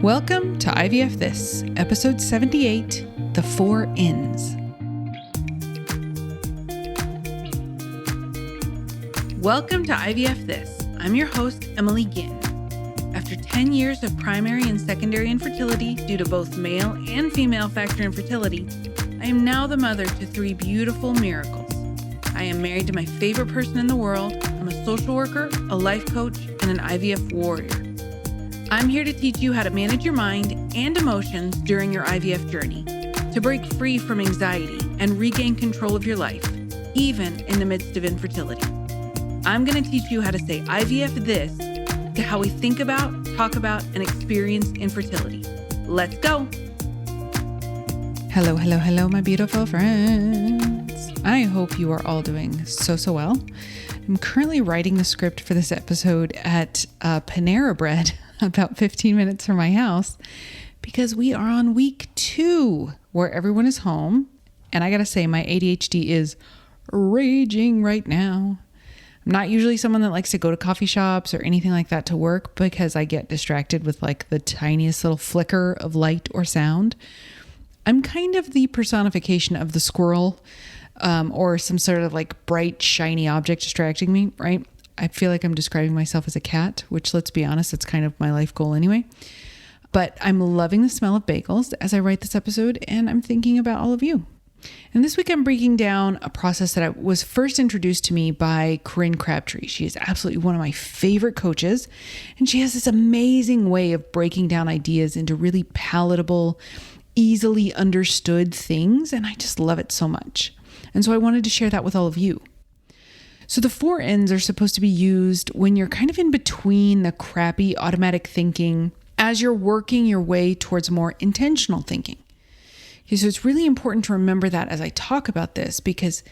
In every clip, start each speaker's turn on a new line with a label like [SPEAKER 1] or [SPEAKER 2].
[SPEAKER 1] Welcome to IVF This, episode 78, The 4 Ns. Welcome to IVF This. I'm your host, Emily Ginn. After 10 years of primary and secondary infertility due to both male and female factor infertility, I am now the mother to 3 beautiful miracles. I am married to my favorite person in the world. I'm a social worker, a life coach, and an IVF warrior. I'm here to teach you how to manage your mind and emotions during your IVF journey, to break free from anxiety and regain control of your life, even in the midst of infertility. I'm going to teach you how to say IVF this to how we think about, talk about, and experience infertility. Let's go. Hello, my beautiful friends. I hope you are all doing so well. I'm currently writing the script for this episode at Panera Bread, about 15 minutes from my house, because we are on week 2 where everyone is home. And I got to say, my ADHD is raging right now. I'm not usually someone that likes to go to coffee shops or anything like that to work because I get distracted with like the tiniest little flicker of light or sound. I'm kind of the personification of the squirrel or some sort of like bright, shiny object distracting me, right? I feel like I'm describing myself as a cat, which, let's be honest, it's kind of my life goal anyway. But I'm loving the smell of bagels as I write this episode, and I'm thinking about all of you. And this week I'm breaking down a process that was first introduced to me by Corinne Crabtree. She is absolutely one of my favorite coaches, and she has this amazing way of breaking down ideas into really palatable, easily understood things, and I just love it so much. And so I wanted to share that with all of you. So the 4 Ns are supposed to be used when you're kind of in between the crappy automatic thinking as you're working your way towards more intentional thinking. Okay, so it's really important to remember that as I talk about this, because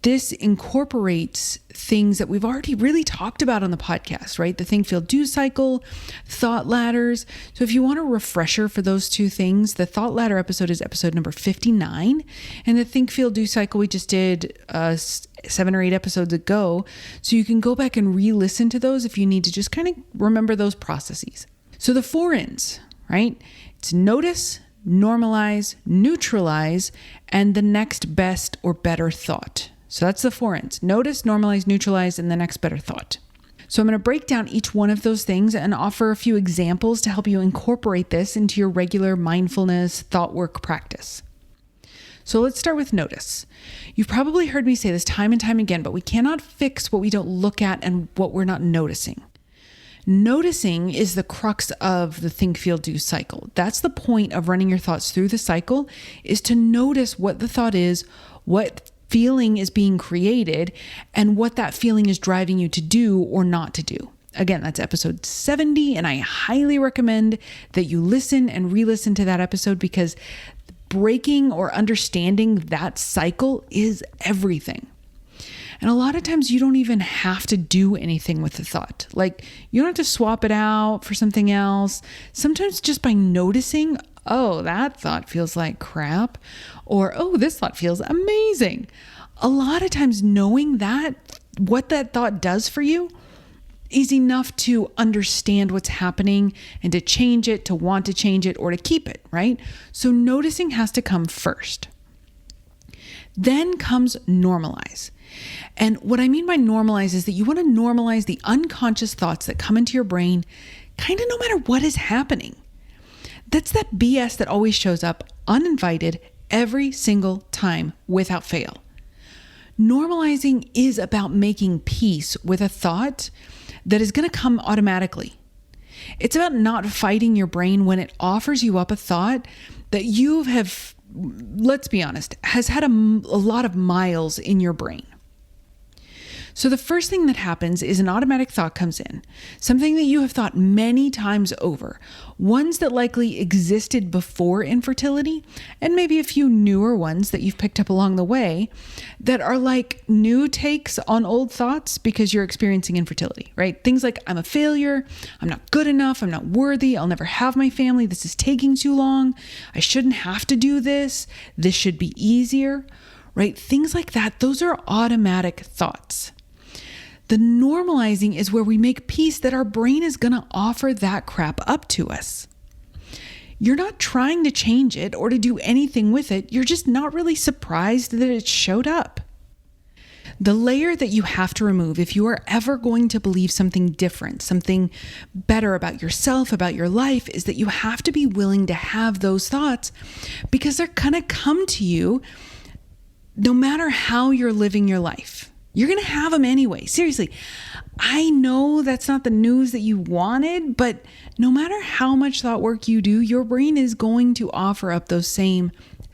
[SPEAKER 1] this incorporates things that we've already really talked about on the podcast, right? The think, feel, do cycle, thought ladders. So if you want a refresher for those 2 things, the thought ladder episode is episode number 59. And the think, feel, do cycle we just did 7 or 8 episodes ago. So you can go back and re-listen to those if you need to just kind of remember those processes. So the 4 Ns, right? It's notice, normalize, neutralize, and the next best or better thought. So that's the 4 Ns: notice, normalize, neutralize, and the next better thought. So I'm going to break down each one of those things and offer a few examples to help you incorporate this into your regular mindfulness thought work practice. So let's start with notice. You've probably heard me say this time and time again, but we cannot fix what we don't look at and what we're not noticing. Noticing is the crux of the think, feel, do cycle. That's the point of running your thoughts through the cycle, is to notice what the thought is, what feeling is being created, and what that feeling is driving you to do or not to do. Again, that's episode 70, and I highly recommend that you listen and re-listen to that episode, because breaking or understanding that cycle is everything. And a lot of times you don't even have to do anything with the thought. Like, you don't have to swap it out for something else. Sometimes just by noticing, oh, that thought feels like crap, or, oh, this thought feels amazing. A lot of times knowing that, what that thought does for you, is enough to understand what's happening and to change it, to want to change it, or to keep it, right? So noticing has to come first. Then comes normalize. And what I mean by normalize is that you want to normalize the unconscious thoughts that come into your brain kind of no matter what is happening. That's that BS that always shows up uninvited every single time without fail. Normalizing is about making peace with a thought that is going to come automatically. It's about not fighting your brain when it offers you up a thought that you have, let's be honest, has had a lot of miles in your brain. So the first thing that happens is an automatic thought comes in, something that you have thought many times over, ones that likely existed before infertility, and maybe a few newer ones that you've picked up along the way that are like new takes on old thoughts because you're experiencing infertility, right? Things like, I'm a failure, I'm not good enough, I'm not worthy, I'll never have my family, this is taking too long, I shouldn't have to do this should be easier, right? Things like that, those are automatic thoughts. The normalizing is where we make peace that our brain is going to offer that crap up to us. You're not trying to change it or to do anything with it. You're just not really surprised that it showed up. The layer that you have to remove if you are ever going to believe something different, something better about yourself, about your life, is that you have to be willing to have those thoughts, because they're going to come to you no matter how you're living your life. You're going to have them anyway. Seriously, I know that's not the news that you wanted, but no matter how much thought work you do, your brain is going to offer up those same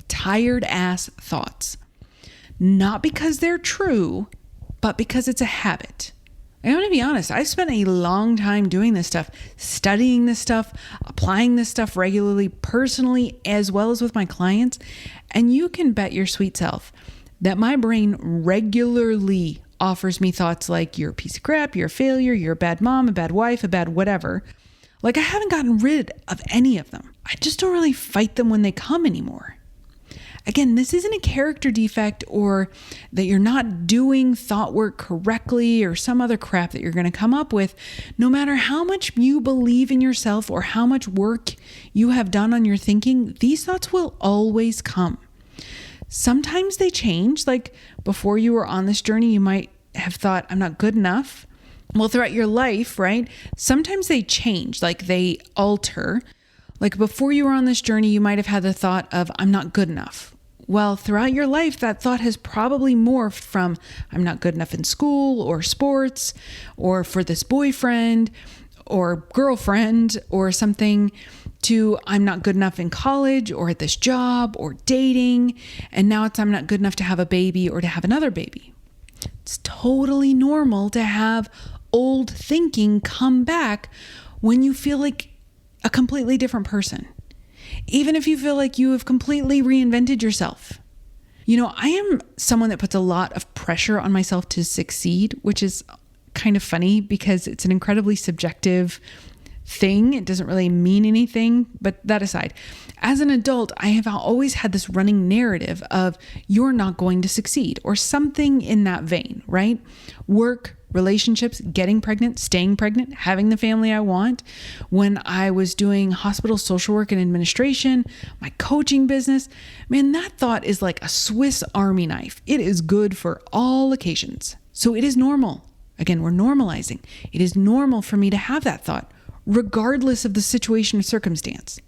[SPEAKER 1] tired ass thoughts. Not because they're true, but because it's a habit. I'm going to be honest, I've spent a long time doing this stuff, studying this stuff, applying this stuff regularly, personally, as well as with my clients. And you can bet your sweet self that my brain regularly offers me thoughts like, you're a piece of crap, you're a failure, you're a bad mom, a bad wife, a bad whatever. Like, I haven't gotten rid of any of them. I just don't really fight them when they come anymore. Again, this isn't a character defect or that you're not doing thought work correctly or some other crap that you're going to come up with. No matter how much you believe in yourself or how much work you have done on your thinking, these thoughts will always come. Sometimes they change. Like, before you were on this journey, you might have thought, I'm not good enough. Well, throughout your life, right? Sometimes they change, like they alter. Like, before you were on this journey, you might have had the thought of, I'm not good enough. Well, throughout your life, that thought has probably morphed from, I'm not good enough in school or sports or for this boyfriend or girlfriend or something, to I'm not good enough in college or at this job or dating. And now it's I'm not good enough to have a baby or to have another baby. It's totally normal to have old thinking come back when you feel like a completely different person. Even if you feel like you have completely reinvented yourself. You know, I am someone that puts a lot of pressure on myself to succeed, which is kind of funny because it's an incredibly subjective thing. It doesn't really mean anything, but that aside, as an adult, I have always had this running narrative of you're not going to succeed or something in that vein, right? Work, relationships, getting pregnant, staying pregnant, having the family I want. When I was doing hospital social work and administration, my coaching business, man, that thought is like a Swiss Army knife. It is good for all occasions. So it is normal. Again, we're normalizing. It is normal for me to have that thought, regardless of the situation or circumstance.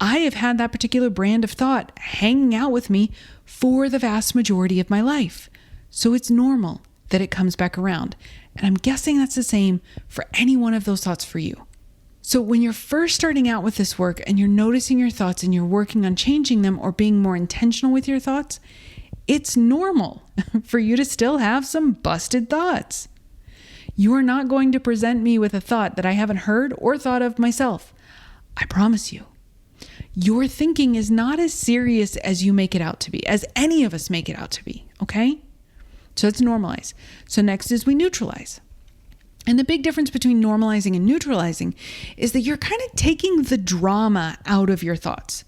[SPEAKER 1] I have had that particular brand of thought hanging out with me for the vast majority of my life. So it's normal that it comes back around. And I'm guessing that's the same for any one of those thoughts for you. So when you're first starting out with this work and you're noticing your thoughts and you're working on changing them or being more intentional with your thoughts, it's normal for you to still have some busted thoughts. You are not going to present me with a thought that I haven't heard or thought of myself. I promise you. Your thinking is not as serious as you make it out to be, as any of us make it out to be, okay? So let's normalize. So next is we neutralize. And the big difference between normalizing and neutralizing is that you're kind of taking the drama out of your thoughts.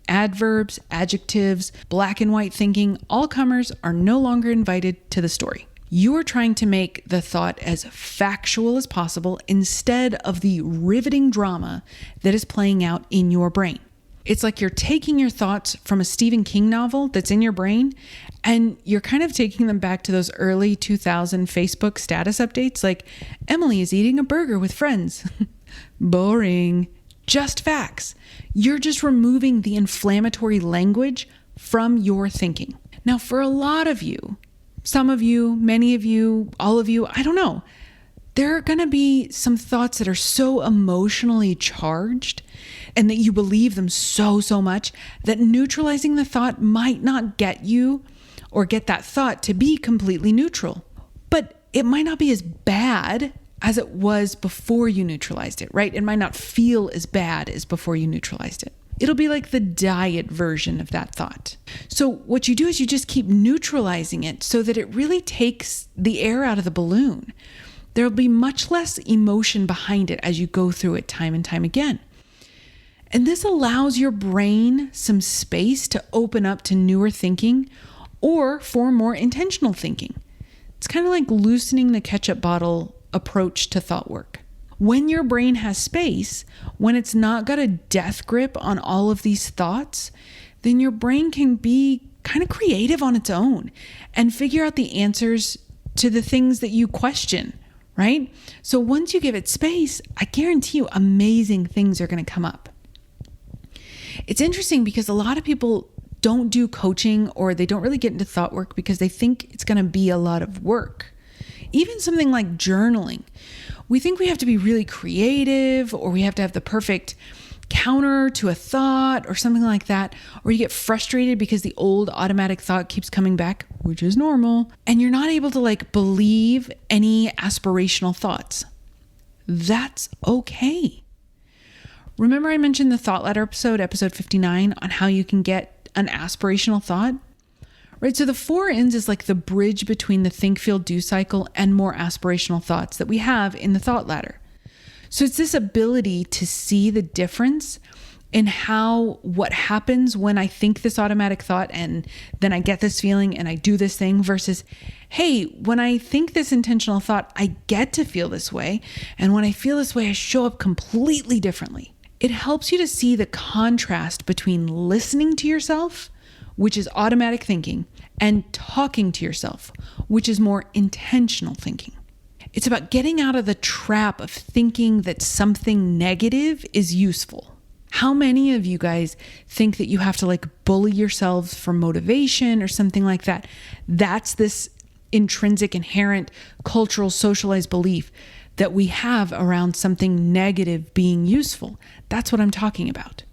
[SPEAKER 1] Adverbs, adjectives, black and white thinking, all comers are no longer invited to the story. You are trying to make the thought as factual as possible instead of the riveting drama that is playing out in your brain. It's like you're taking your thoughts from a Stephen King novel that's in your brain and you're kind of taking them back to those early 2000 Facebook status updates like, Emily is eating a burger with friends. Boring. Just facts. You're just removing the inflammatory language from your thinking. Now, for a lot of you, some of you, many of you, all of you, I don't know, there are going to be some thoughts that are so emotionally charged and that you believe them so much that neutralizing the thought might not get you or get that thought to be completely neutral. But it might not be as bad as it was before you neutralized it, right? It might not feel as bad as before you neutralized it. It'll be like the diet version of that thought. So what you do is you just keep neutralizing it so that it really takes the air out of the balloon. There'll be much less emotion behind it as you go through it time and time again. And this allows your brain some space to open up to newer thinking or for more intentional thinking. It's kind of like loosening the ketchup bottle approach to thought work. When your brain has space, when it's not got a death grip on all of these thoughts, then your brain can be kind of creative on its own and figure out the answers to the things that you question, right? So once you give it space, I guarantee you amazing things are going to come up. It's interesting because a lot of people don't do coaching or they don't really get into thought work because they think it's going to be a lot of work. Even something like journaling. We think we have to be really creative or we have to have the perfect counter to a thought or something like that. Or you get frustrated because the old automatic thought keeps coming back, which is normal. And you're not able to believe any aspirational thoughts. That's okay. Remember I mentioned the thought ladder episode 59, on how you can get an aspirational thought? Right, so the 4 Ns is like the bridge between the think, feel, do cycle and more aspirational thoughts that we have in the thought ladder. So it's this ability to see the difference in what happens when I think this automatic thought and then I get this feeling and I do this thing versus, hey, when I think this intentional thought, I get to feel this way. And when I feel this way, I show up completely differently. It helps you to see the contrast between listening to yourself, which is automatic thinking, and talking to yourself, which is more intentional thinking. It's about getting out of the trap of thinking that something negative is useful. How many of you guys think that you have to bully yourselves for motivation or something like that? That's this intrinsic, inherent, cultural, socialized belief that we have around something negative being useful. That's what I'm talking about.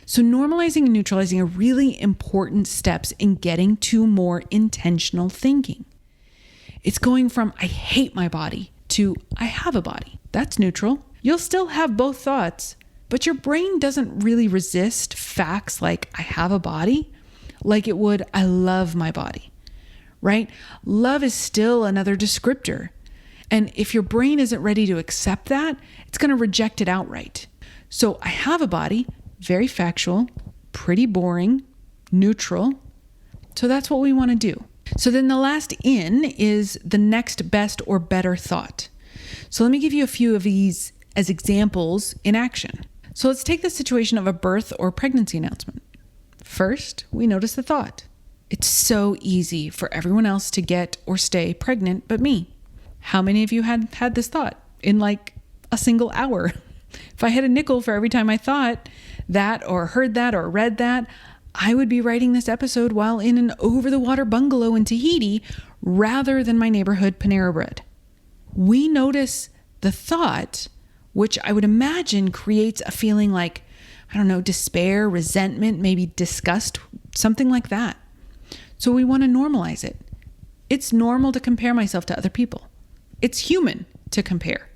[SPEAKER 1] So normalizing and neutralizing are really important steps in getting to more intentional thinking. It's going from I hate my body to I have a body. That's neutral. You'll still have both thoughts, but your brain doesn't really resist facts like I have a body like it would I love my body, right? Love is still another descriptor. And if your brain isn't ready to accept that, it's going to reject it outright. So I have a body, very factual, pretty boring, neutral. So that's what we want to do. So then the last N is the next best or better thought. So let me give you a few of these as examples in action. So let's take the situation of a birth or pregnancy announcement. First, we notice the thought. It's so easy for everyone else to get or stay pregnant but me. How many of you had this thought in a single hour? If I had a nickel for every time I thought that or heard that or read that, I would be writing this episode while in an over-the-water bungalow in Tahiti rather than my neighborhood Panera Bread. We notice the thought, which I would imagine creates a feeling despair, resentment, maybe disgust, something like that. So we want to normalize it. It's normal to compare myself to other people. It's human to compare.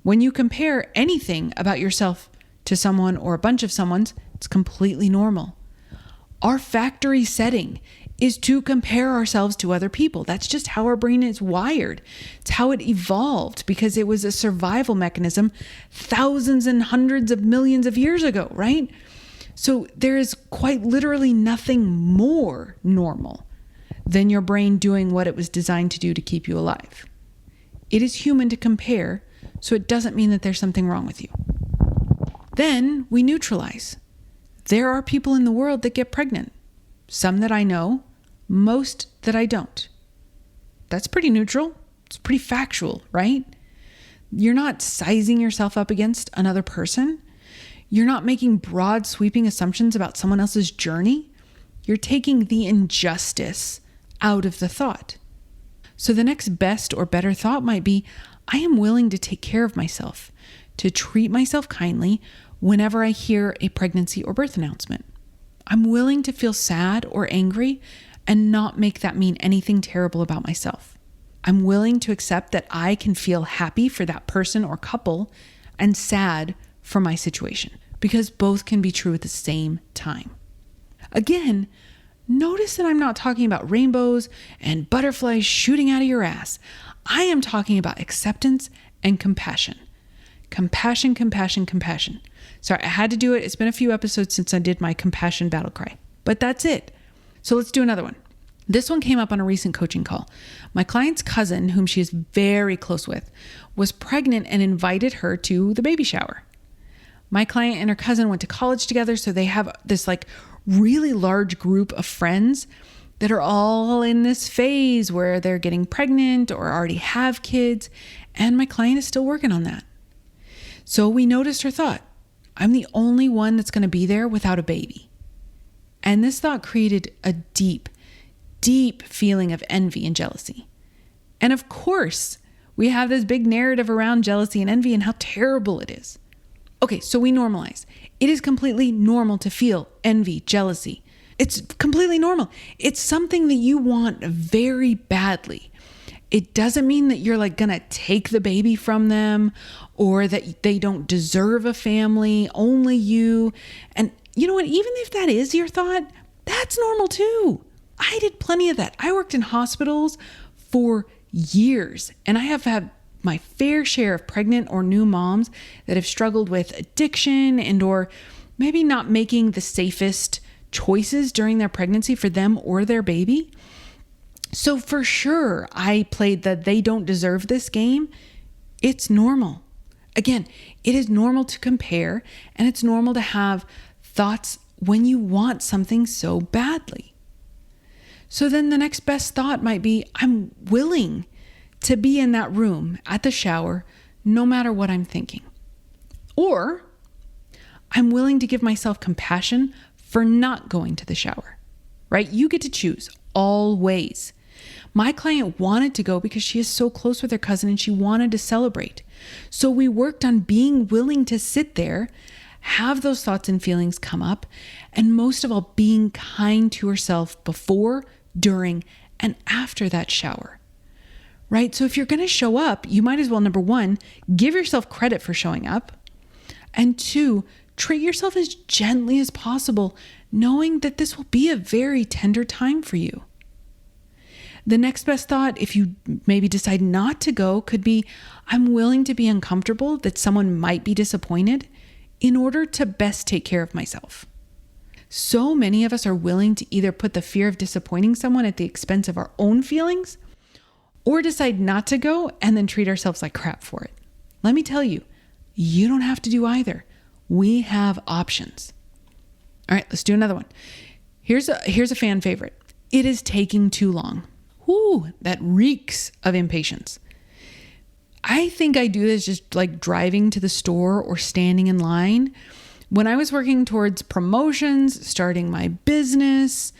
[SPEAKER 1] When you compare anything about yourself to someone or a bunch of someone's, it's completely normal. Our factory setting is to compare ourselves to other people. That's just how our brain is wired. It's how it evolved because it was a survival mechanism thousands and hundreds of millions of years ago, right? So there is quite literally nothing more normal than your brain doing what it was designed to do to keep you alive. It is human to compare, so it doesn't mean that there's something wrong with you. Then we neutralize. There are people in the world that get pregnant. Some that I know, most that I don't. That's pretty neutral. It's pretty factual, right? You're not sizing yourself up against another person. You're not making broad sweeping assumptions about someone else's journey. You're taking the injustice out of the thought. So the next best or better thought might be, I am willing to take care of myself, to treat myself kindly whenever I hear a pregnancy or birth announcement. I'm willing to feel sad or angry and not make that mean anything terrible about myself. I'm willing to accept that I can feel happy for that person or couple and sad for my situation, because both can be true at the same time. Again, notice that I'm not talking about rainbows and butterflies shooting out of your ass. I am talking about acceptance and compassion. Compassion, compassion, compassion. Sorry, I had to do it. It's been a few episodes since I did my compassion battle cry, but that's it. So let's do another one. This one came up on a recent coaching call. My client's cousin, whom she is very close with, was pregnant and invited her to the baby shower. My client and her cousin went to college together, so they have this like really large group of friends that are all in this phase where they're getting pregnant or already have kids, and my client is still working on that. So we noticed her thought, I'm the only one that's going to be there without a baby. And this thought created a deep feeling of envy and jealousy. And of course, we have this big narrative around jealousy and envy and how terrible it is. Okay, so we normalize. It is completely normal to feel envy, jealousy. It's completely normal. It's something that you want very badly. It doesn't mean that you're like gonna take the baby from them or that they don't deserve a family, only you. And you know what? Even if that is your thought, that's normal too. I did plenty of that. I worked in hospitals for years, and I have had my fair share of pregnant or new moms that have struggled with addiction and or maybe not making the safest choices during their pregnancy for them or their baby. So for sure, I played the they don't deserve this game. It's normal. Again, it is normal to compare, and it's normal to have thoughts when you want something so badly. So then the next best thought might be, I'm willing to be in that room at the shower, no matter what I'm thinking. Or I'm willing to give myself compassion for not going to the shower, right? You get to choose always. My client wanted to go because she is so close with her cousin and she wanted to celebrate. So we worked on being willing to sit there, have those thoughts and feelings come up, and most of all, being kind to herself before, during, and after that shower, right? So if you're going to show up, you might as well, number one, give yourself credit for showing up. And two, treat yourself as gently as possible, knowing that this will be a very tender time for you. The next best thought, if you maybe decide not to go, could be, I'm willing to be uncomfortable that someone might be disappointed in order to best take care of myself. So many of us are willing to either put the fear of disappointing someone at the expense of our own feelings or decide not to go and then treat ourselves like crap for it. Let me tell you, you don't have to do either. We have options. All right, let's do another one. Here's a fan favorite. It is taking too long. Whoo, that reeks of impatience. I think I do this just like driving to the store or standing in line. When I was working towards promotions, starting my business,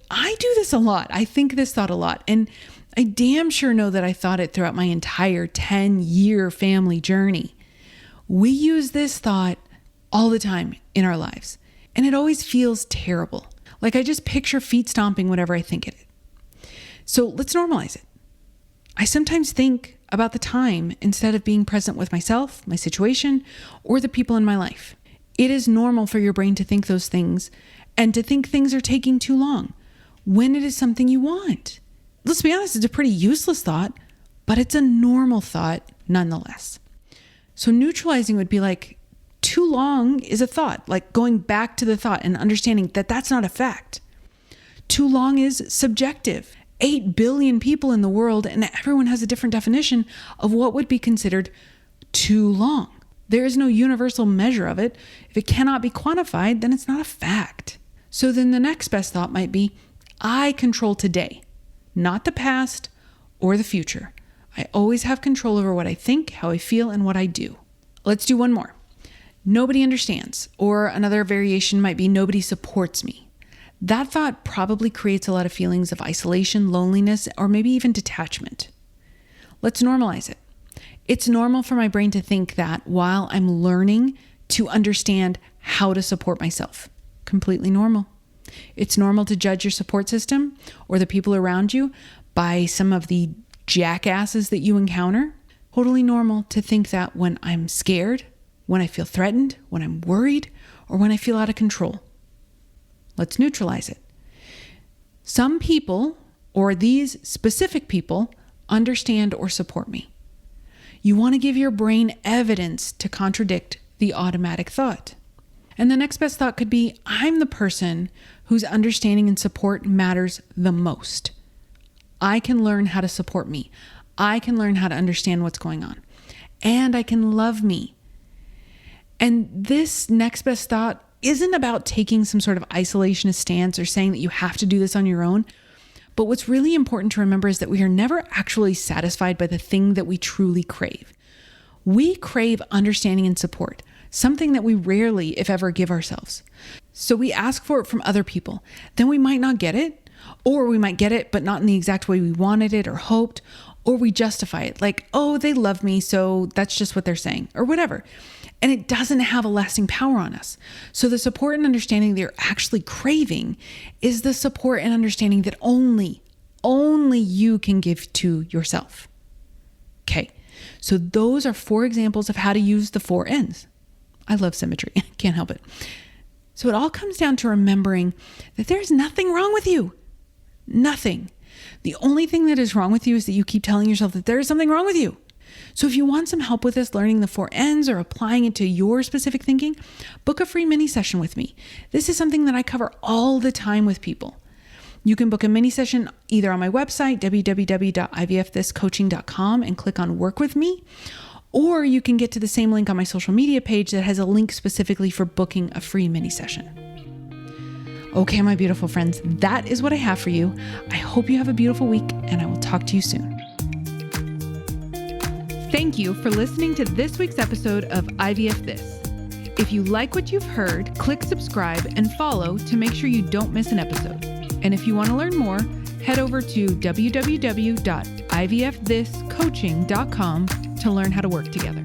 [SPEAKER 1] I do this a lot. I think this thought a lot. And I damn sure know that I thought it throughout my entire 10-year family journey. We use this thought all the time in our lives. And it always feels terrible. Like I just picture feet stomping whenever I think it. So let's normalize it. I sometimes think about the time instead of being present with myself, my situation, or the people in my life. It is normal for your brain to think those things and to think things are taking too long when it is something you want. Let's be honest, it's a pretty useless thought, but it's a normal thought nonetheless. So neutralizing would be like, too long is a thought, like going back to the thought and understanding that that's not a fact. Too long is subjective. 8 billion people in the world, and everyone has a different definition of what would be considered too long. There is no universal measure of it. If it cannot be quantified, then it's not a fact. So then the next best thought might be, I control today, not the past or the future. I always have control over what I think, how I feel, and what I do. Let's do one more. Nobody understands, or another variation might be nobody supports me. That thought probably creates a lot of feelings of isolation, loneliness, or maybe even detachment. Let's normalize it. It's normal for my brain to think that while I'm learning to understand how to support myself. Completely normal. It's normal to judge your support system or the people around you by some of the jackasses that you encounter. Totally normal to think that when I'm scared, when I feel threatened, when I'm worried, or when I feel out of control. Let's neutralize it. Some people, or these specific people, understand or support me. You want to give your brain evidence to contradict the automatic thought. And the next best thought could be, I'm the person whose understanding and support matters the most. I can learn how to support me. I can learn how to understand what's going on. And I can love me. And this next best thought isn't about taking some sort of isolationist stance or saying that you have to do this on your own. But what's really important to remember is that we are never actually satisfied by the thing that we truly crave. We crave understanding and support, something that we rarely, if ever, give ourselves. So we ask for it from other people. Then we might not get it, or we might get it, but not in the exact way we wanted it or hoped, or we justify it like, oh, they love me, so that's just what they're saying, or whatever. And it doesn't have a lasting power on us. So the support and understanding that you're actually craving is the support and understanding that only you can give to yourself. Okay, so those are 4 examples of how to use the 4 N's. I love symmetry, can't help it. So it all comes down to remembering that there's nothing wrong with you. Nothing. The only thing that is wrong with you is that you keep telling yourself that there is something wrong with you. So if you want some help with this, learning the 4 N's or applying it to your specific thinking, book a free mini session with me. This is something that I cover all the time with people. You can book a mini session either on my website, www.ivfthiscoaching.com, and click on Work With Me, or you can get to the same link on my social media page that has a link specifically for booking a free mini session. Okay, my beautiful friends, that is what I have for you. I hope you have a beautiful week, and I will talk to you soon. Thank you for listening to this week's episode of IVF This. If you like what you've heard, click subscribe and follow to make sure you don't miss an episode. And if you want to learn more, head over to www.ivfthiscoaching.com to learn how to work together.